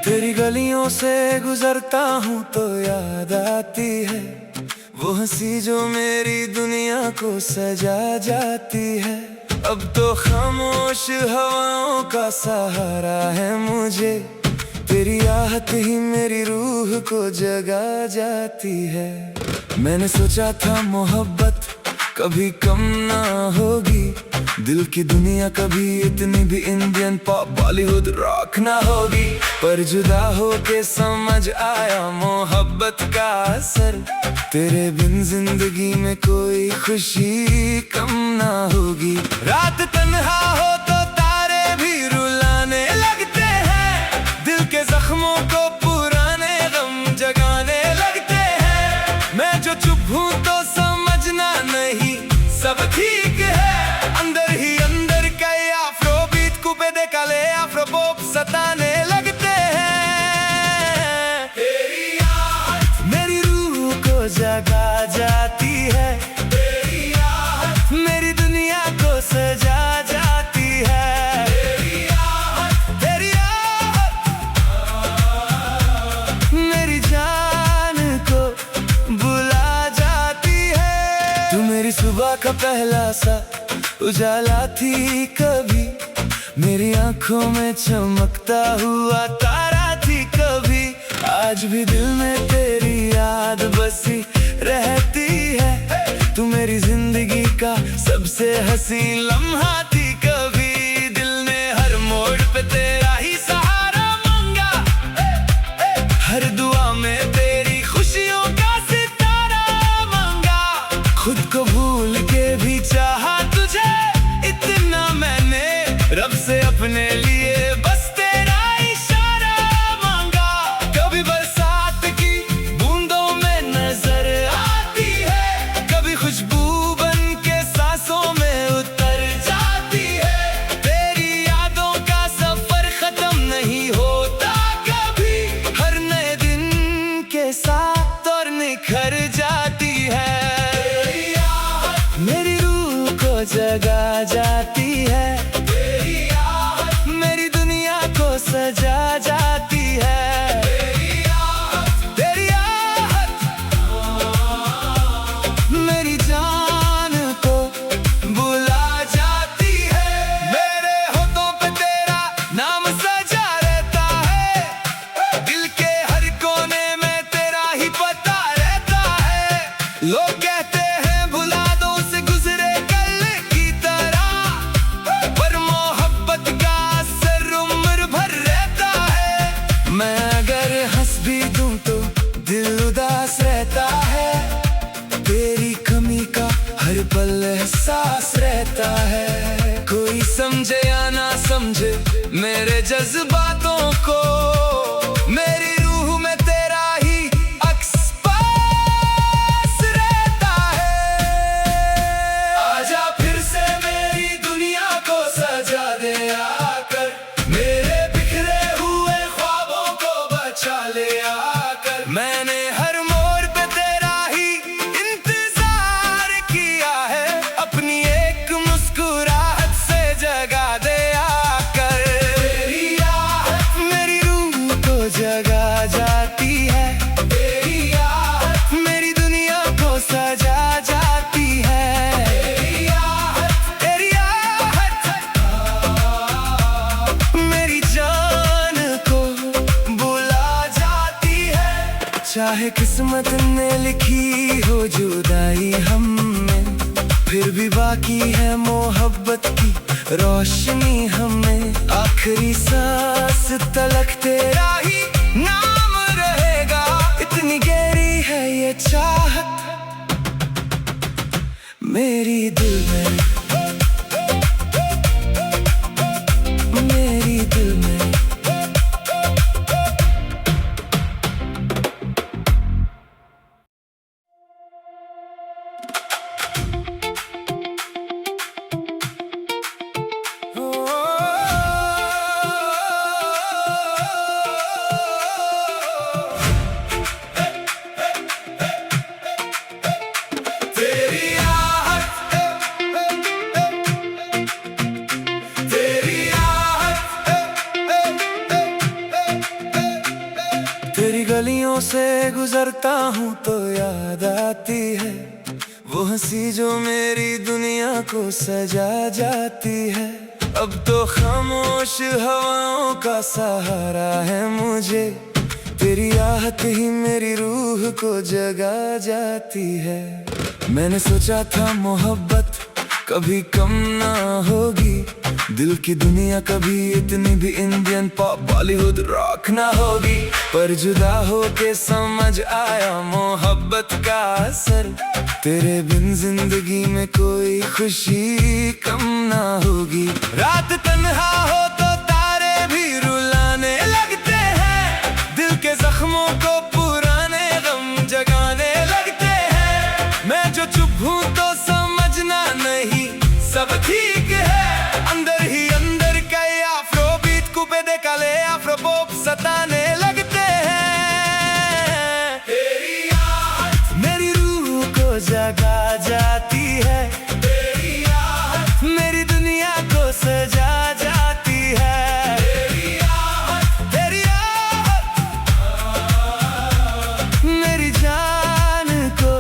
तेरी गलियों से गुजरता हूँ तो याद आती है वो हंसी जो मेरी दुनिया को सजा जाती है। अब तो खामोश हवाओं का सहारा है मुझे, तेरी आहट ही मेरी रूह को जगा जाती है। मैंने सोचा था मोहब्बत कभी कम ना होगी, दिल की दुनिया कभी इतनी भी इंडियन पॉप बॉलीवुड रॉक ना होगी, पर जुदा होके समझ आया मोहब्बत का असर। तेरे बिन जिंदगी में कोई खुशी कम ना होगी। रात तन्हा हो तो तारे भी रुलाने लगते हैं, दिल के जख्मों को पुराने गम जगाने लगते हैं। मैं जो चुप हूँ तो समझना नहीं सब ठीक है, अंदर ही अंदर कई अफ्रोबीट कुपे दे काले अफ्रोपॉप सताने लगते हैं। तेरी याद मेरी रूह को जगा जाती है, तेरी याद मेरी दुनिया को सजा जाती है। तेरी याद मेरी जान को बुला जाती है। तू मेरी सुबह का पहला सा उजाला थी कभी, मेरी आंखों में चमकता हुआ तारा थी कभी। आज भी दिल में तेरी याद बसी रहती है, तू मेरी जिंदगी का सबसे हसीन लम्हा थी कभी। दिल ने हर मोड़ पे तेरा ही सहारा मांगा, हर दुआ में तेरी खुशियों का सितारा मांगा। खुद को भूल के भी चाहा तुझे इतना मैंने, रब से अपने लिए बस तेरा इशारा मांगा। कभी बरसात की बूंदों में नजर आती है, कभी खुशबू बन के सांसों में उतर जाती है। तेरी यादों का सफर खत्म नहीं होता कभी, हर नए दिन के साथ और निखर जाती है। तेरी याद मेरी रूह को जगा जाती है, तेरी याद मेरी दुनिया को सजा जाती है। तेरी याद मेरी जान को बुला जाती है। मेरे होठों पे तेरा नाम सजा रहता है, दिल के हर कोने में तेरा ही पता रहता है। लोग कहते हैं भुला दो उसे गुजरे कल की तरह, पर मोहब्बत का असर उम्र भर रहता है। मैं अगर हंस भी दूं तो दिल उदास रहता है, तेरी कमी का हर पल एहसास रहता है। कोई समझे या ना समझे मेरे जज्बातों को, मेरी रूह में तेरा ही अक्स पास रहता है। आजा फिर से मेरी दुनिया को सजा दे आकर, मेरे बिखरे हुए ख्वाबों को बचा ले आकर। मैंने हर मोड़ पे तेरा ही इंतजार किया है, अपनी एक मुस्कुराहट से जगा दे आकर। तेरी याद मेरी रूह को जगा जाती है, तेरी याद मेरी दुनिया को सजा जाती है। तेरी याद मेरी जान को बुला जाती है। चाहे किस्मत ने लिखी हो जुदाई हमें, फिर भी बाकी है मोहब्बत की रोशनी हमें। आखिरी सांस तलक तेरा ही नाम रहेगा, इतनी गहरी है ये चाहत मेरी दिल में, मेरी दिल में। से गुजरता हूँ तो याद आती है वो हंसी जो मेरी दुनिया को सजा जाती है। अब तो खामोश हवाओं का सहारा है मुझे, तेरी आहट ही मेरी रूह को जगा जाती है। मैंने सोचा था मोहब्बत कभी कम ना होगी, दिल की दुनिया कभी इतनी भी इंडियन पॉप बॉलीवुड रॉक ना होगी, पर जुदा होके समझ आया मोहब्बत का असर। तेरे बिन जिंदगी में कोई खुशी कम ना होगी। रात तन्हा हो तो तारे भी रुलाने लगते हैं, दिल के जख्मों को पुराने गम जगाने लगते हैं। मैं जो चुप हूँ तो समझना नहीं सब ठीक है, अंदर ही अंदर कई अफ्रोबीट कुपे दे काले अफ्रोपॉप सताने लगते हैं। तेरी याद मेरी रूह को जगा जाती है, तेरी याद मेरी दुनिया को सजा जाती है। तेरी याद मेरी जान को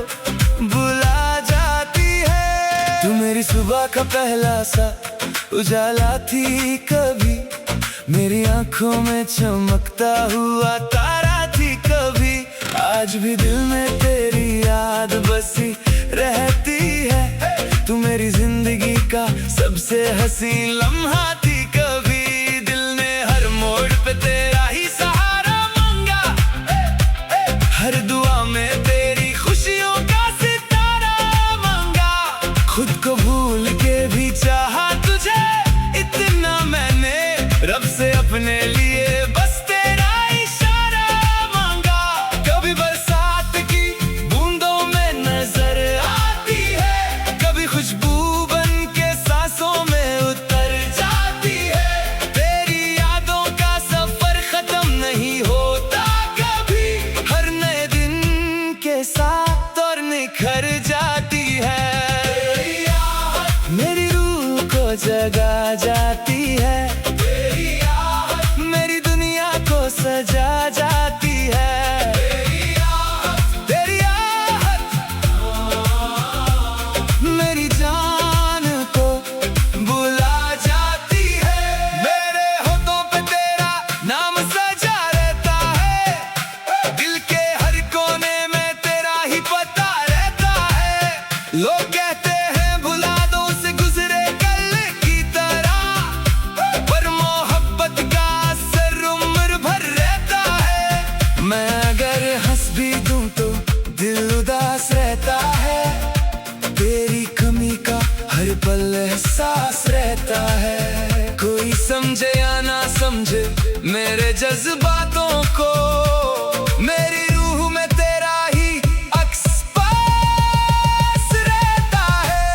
बुला जाती है। तू मेरी सुबह का पहला सा उजाला थी, कभी मेरी आंखों में चमकता हुआ तारा थी कभी। आज भी दिल में तेरी याद बसी रहती है, तू मेरी जिंदगी का सबसे हसीन लम्हा थी कभी। दिल ने हर मोड़ पे तेरा ही सहारा मांगा, हर दुआ में तेरी खुशियों का सितारा मांगा। खुद को भूल के भी चाहा तुझे इतना मैंने, रब से अपने लिए बस तेरा इशारा मांगा। कभी बरसात की बूंदों में नजर आती है, कभी खुशबू बन के सांसों में उतर जाती है। तेरी यादों का सफर खत्म नहीं होता कभी, हर नए दिन के साथ और निखर जाती है। तेरी याद मेरी रूह को जगा जाती है, तेरी याद मेरी दुनिया को सजा जाती है। तेरी याद मेरी जान को बुला जाती है। मेरे होठों पे तेरा नाम सजा रहता है, दिल के हर कोने में तेरा ही पता रहता है। लोग कहते हैं भुला दो उसे गुजरे कल की तरह, पर मोहब्बत का असर उम्र भर रहता है। मैं अगर हंस भी दूं तो दिल उदास रहता है, तेरी कमी का हर पल एहसास रहता है। कोई समझे या ना समझे मेरे जज्बातों को, मेरी रूह में तेरा ही अक्स पास रहता है।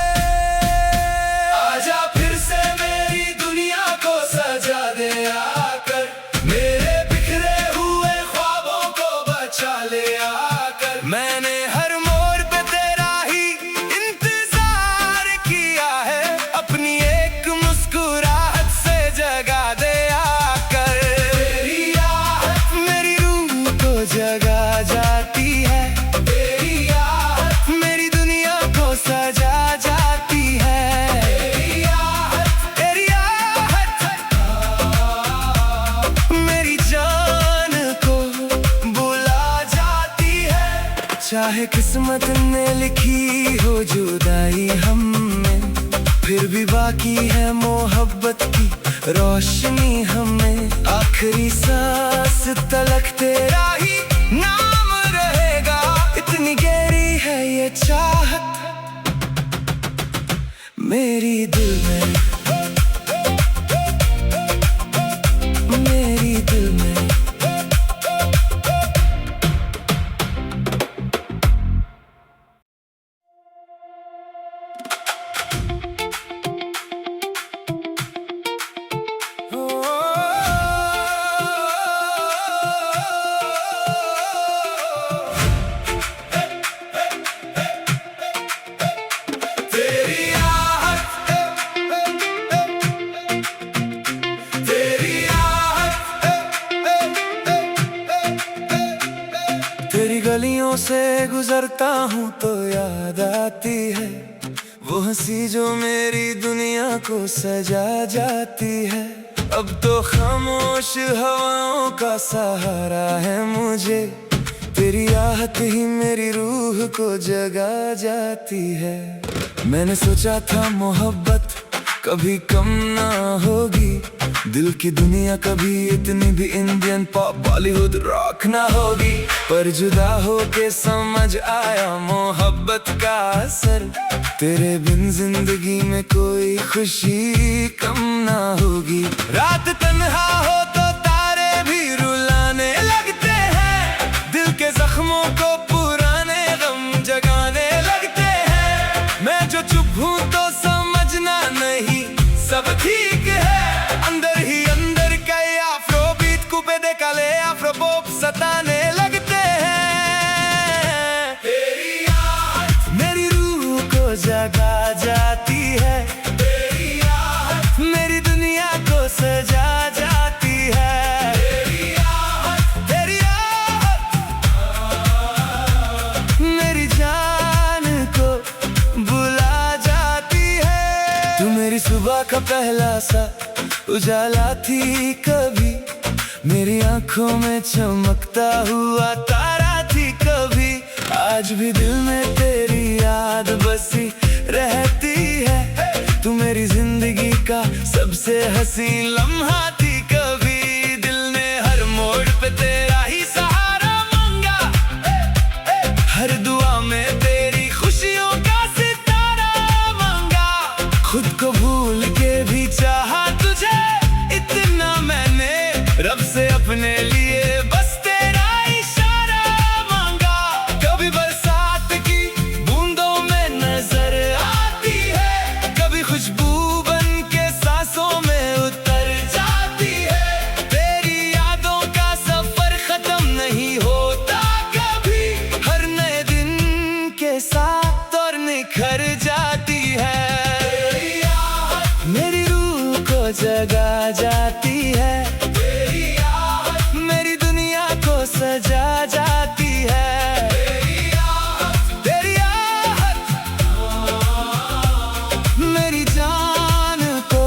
आजा फिर से मेरी दुनिया को सजा दे आकर, मेरे बिखरे हुए ख्वाबों को बचा ले आकर। मैंने हर मोड़ पे तेरा ही इंतजार किया है, अपनी एक मुस्कुराहट से जगा दे आकर। तेरी याद मेरी रूह को जगा जाती है, तेरी याद मेरी दुनिया को सजा जाती है। तेरी याद मेरी जान को बुला जाती है। चाहे किस्मत ने लिखी हो जुदाई हमें, फिर भी बाकी है मोहब्बत की रोशनी हमें। आखिरी सांस तलक तेरा ही नाम रहेगा, इतनी गहरी है ये चाहत मेरी दिल में, मेरी दिल में। तेरी याद गलियों से गुजरता हूँ तो याद आती है वो हंसी जो मेरी दुनिया को सजा जाती है। अब तो खामोश हवाओं का सहारा है मुझे, तेरी आहट ही मेरी रूह को जगा जाती है। मैंने सोचा था मोहब्बत कभी कम ना होगी, दिल की दुनिया कभी इतनी भी इंडियन पॉप बॉलीवुड रॉक ना होगी, पर जुदा होके समझ आया मोहब्बत का असर। तेरे बिन जिंदगी में कोई खुशी कम ना होगी। रात तन्हा हो तो तारे भी रुलाने लगते हैं, दिल के जख्मों को पुराने गम जगाने लगते हैं। मैं जो चुप हूँ तो समझना नहीं सब ठीक है, अंदर ही अंदर कई अफ्रोबीट कुपे दे काले अफ्रोपॉप सताने लगते हैं। तेरी आहट मेरी रूह को जगा जाती है, तेरी आहट मेरी दुनिया को सजा जाती है। तेरी आहट मेरी जान को बुला जाती है। तू मेरी सुबह का पहला सा उजाला थी कभी, मेरी आंखों में चमकता हुआ तारा थी कभी। आज भी दिल में तेरी याद बसी रहती है, तू मेरी जिंदगी का सबसे हसीन लम्हा थी कभी। दिल ने हर मोड़ पे तेरा ही सहारा मांगा, हर दुआ में तेरी खुशियों का सितारा मांगा। खुद को भूल के भी चाहा तुझे इतना मैंने, रब से अपने लिए बस तेरा इशारा मांगा। कभी बरसात की बूंदों में नजर आती है, कभी खुशबू बन के सांसों में उतर जाती है। तेरी यादों का सफर खत्म नहीं होता कभी, हर नए दिन के साथ और निखर जाती है। तेरी आहट मेरी रूह को जगा जाती है, तेरी आहट मेरी दुनिया को सजा जाती है। तेरी आहट मेरी जान को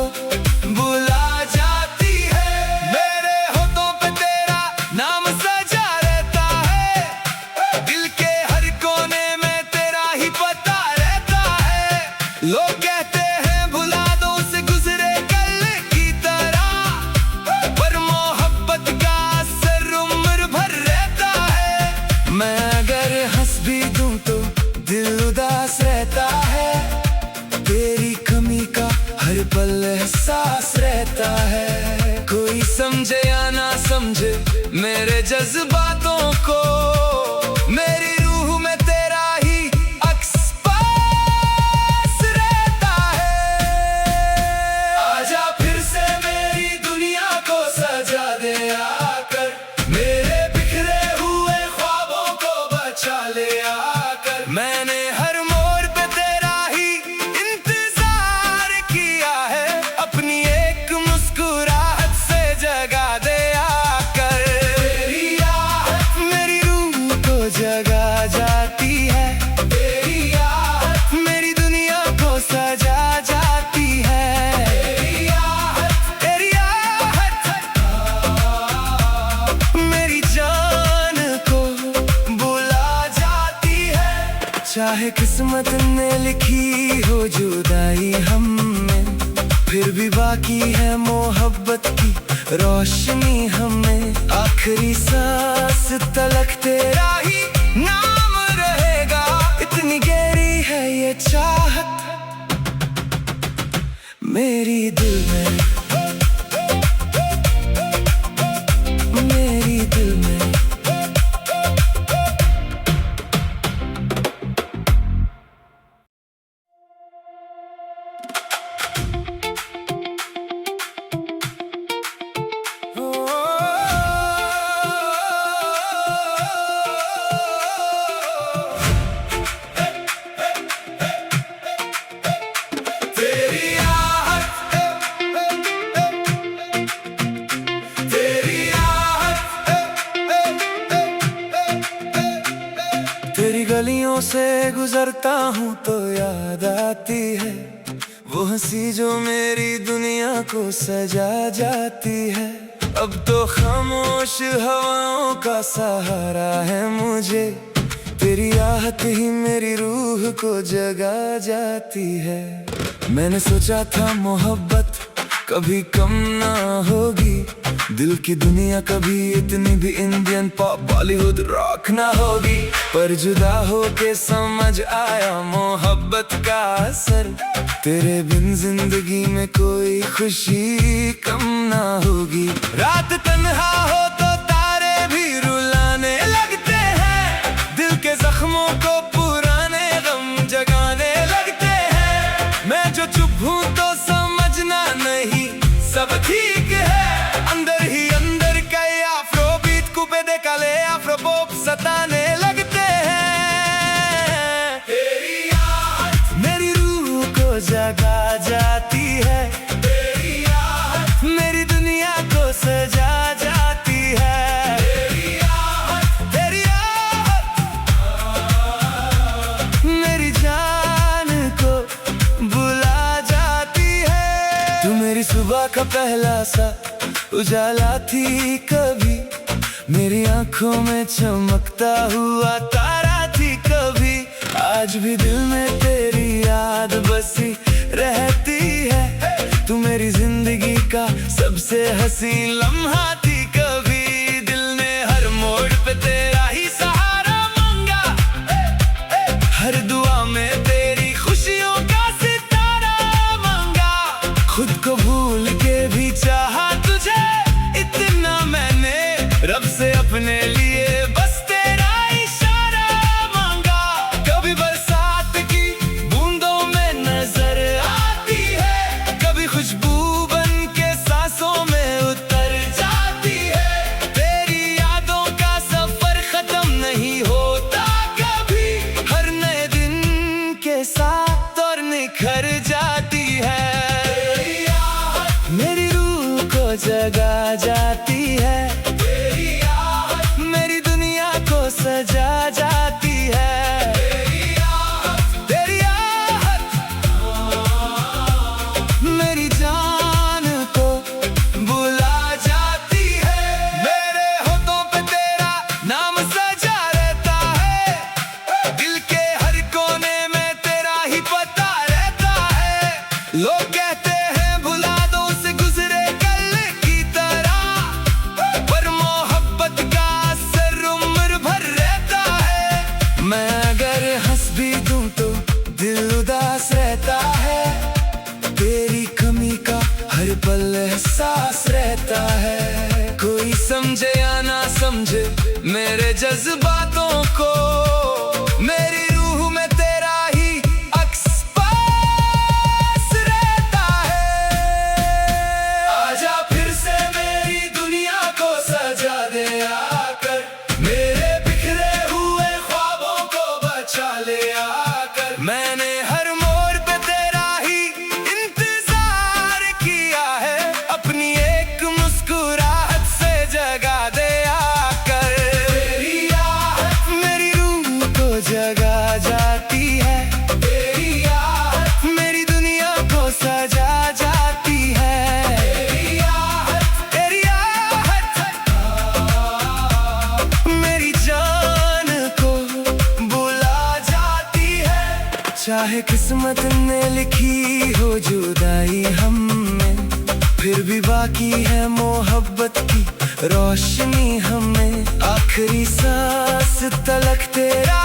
बुला जाती है। मेरे होठों पे तेरा नाम सजा रहता है, दिल के हर कोने में तेरा ही पता रहता है। लोग कहते हैं भुला दो उसे गुजरे कल की तरह, पर मोहब्बत का असर उम्र भर रहता है। मैं अगर हंस भी दूं तो दिल उदास रहता है, तेरी कमी का हर पल एहसास रहता है। कोई समझे या ना समझे मेरे जज्बातों को, मेरी रूह में तेरा ही अक्स पास रहता है। आजा फिर से मेरी दुनिया को सजा दे आकर, मेरे बिखरे हुए ख्वाबों को बचा ले आकर। मैंने हर मोड़ पे तेरा ही इंतजार किया है, अपनी एक मुस्कुराहट से जगा दे आकर। तेरी आहट मेरी रूह को जगा जाती है, तेरी आहट मेरी दुनिया को सजा जाती है। तेरी आहट मेरी जान को बुला जाती है। चाहे किस्मत ने लिखी हो जुदाई हमें, फिर भी बाकी है मोहब्बत की रोशनी हमें। आखिरी सांस तलक तेरा ही नाम रहेगा, इतनी गहरी है ये चाहत मेरी दिल में, मेरी दिल में। गलियों से गुजरता हूँ तो याद आती है वो हंसी जो मेरी दुनिया को सजा जाती है। अब तो खामोश हवाओं का सहारा है मुझे, तेरी आहट ही मेरी रूह को जगा जाती है। मैंने सोचा था मोहब्बत कभी कम ना होगी, दिल की दुनिया कभी इतनी भी इंडियन पॉप बॉलीवुड रॉक ना होगी, पर जुदा होके समझ आया मोहब्बत का असर, तेरे बिन जिंदगी में कोई खुशी कम ना होगी। रात तन्हा हो तो तारे भी रुलाने लगते हैं, दिल के जख्मों को पुराने गम जगाने लगते हैं। मैं जो चुप हूँ तो समझना नहीं सब ठीक है, अंदर ही अंदर कई अफ्रोबीट कुपे दे काले अफ्रोपॉप सताने लगते हैं। तेरी याद मेरी रूह को जगा जाती है, तेरी याद मेरी दुनिया को सजा जाती है। तेरी याद मेरी जान को बुला जाती है। तू मेरी सुबह का पहला सा उजाला थी कभी, मेरी आंखों में चमकता हुआ तारा थी कभी, आज भी दिल में तेरी याद बसी रहती है। तू मेरी जिंदगी का सबसे हसीन लम्हा थी कभी, दिल ने हर मोड़ पे तेरा ही सहारा मांगा, हर दुआ में तेरी खुशियों का सितारा मांगा। खुद को भूल के भी चाहा तुझे इतना मैंने, रब से अपने लिए बस तेरा इशारा मांगा। कभी बरसात की बूंदों में नजर आती है, कभी खुशबू बन के सांसों में उतर जाती है। तेरी यादों का सफर खत्म नहीं होता कभी, हर नए दिन के साथ और निखर जाती है। तेरी याद मेरी रूह को जगा जाती है, तेरी याद मेरी दुनिया को सजा जाती है। तेरी याद मेरी जान को बुला जाती है, मेरे होठों पे तेरा नाम सजा रहता है, दिल के हर कोने में तेरा ही पता रहता है। लोग कहते हैं भुला दो उसे गुजरे कल की तरह, पर मोहब्बत का असर उम्र भर रहता है। मैं अगर हंस भी दूं तो दिल उदास रहता है, तेरी कमी का हर पल एहसास रहता है। कोई समझे या ना समझे मेरे जज्बातों को, मेरी रूह में तेरा ही अक्स पास रहता है। आजा फिर से मेरी दुनिया को सजा दे आकर, मेरे बिखरे हुए ख्वाबों को बचा ले आकर। मैंने हर मोड़ पे तेरा ही इंतजार किया है, अपनी एक मुस्कुराहट से जगा दे आकर। तेरी याद मेरी रूह को जगा जाती है, तेरी याद मेरी दुनिया को सजा जाती है। तेरी याद मेरी जान को बुला जाती है। चाहे किस्मत ने लिखी हो जुदाई हमें, फिर भी बाकी है मोहब्बत की रोशनी हमें। आखिरी सांस तलक तेरा